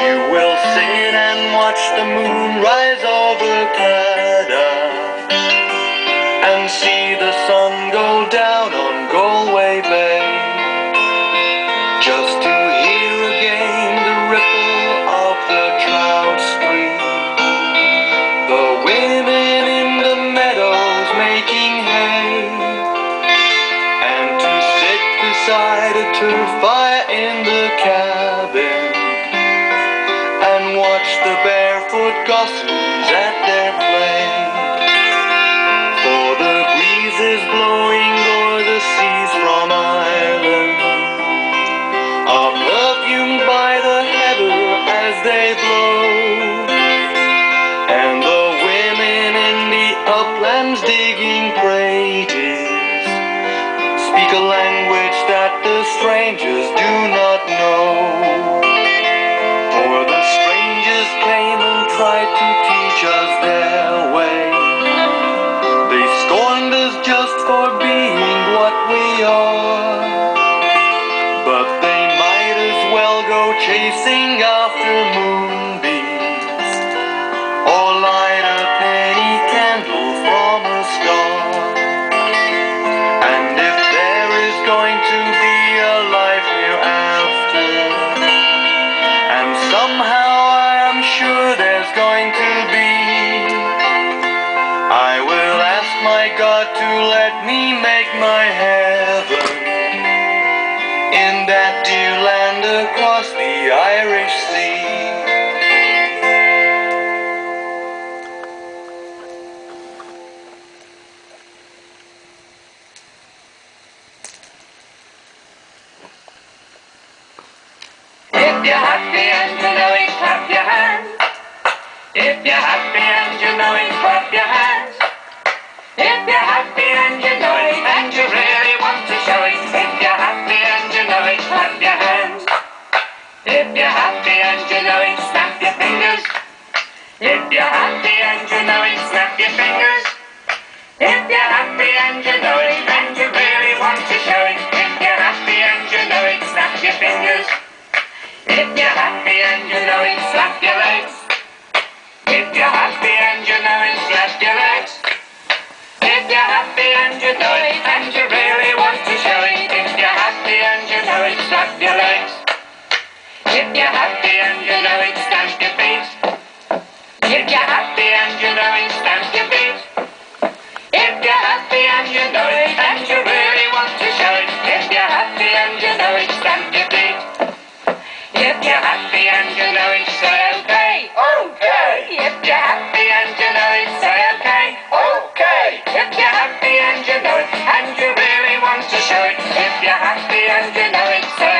You will sit and watch the moon rise over Canada and see the sun go down on Galway Bay, just to hear again the ripple of the trout stream, the women in the meadows making hay, and to sit beside a turf fire in the cabin and watch the barefoot goslings at their play. For the breeze is blowing o'er the seas from Ireland, are perfumed by the heather as they blow, and the women in the uplands digging praties speak a language that the strangers do not know. For the strangers came and tried to teach us their way. They scorned us just for being what we are, but they might as well go chasing after moonbeams or light a penny candle from a star. And if there is going to be a life hereafter, and somehow I am sure there's going to be, I will ask my God to let me make my heaven in that dear land across the Irish Sea. If you're happy and you know it, clap your hands. If you're happy and you know it, clap your hands. If you're happy and you know it, and you really want to show it. If you're happy and you know it, clap your hands. If you're happy and you know it, snap your fingers. If you're happy and you know it, snap your fingers. If you're happy and you know it, and you really want to show it. If you're happy and you know it, snap your fingers. If you're happy and you know it, slap your legs. If you're happy and you know it, slap your legs. If you're happy and you know it, and you really want to show it. If you're happy and you know it, slap your legs. If you're happy and you know it, stamp your feet. If you're happy and you know it, stamp your feet. If you're happy and you know it, and you really want to show it. If you're happy and you know it, stamp your feet. If you're happy and you know it, say okay. Okay. If you're happy and you know it, say okay. Okay. If you're happy and you know it, and you really want to show it. If you're happy and you know it, say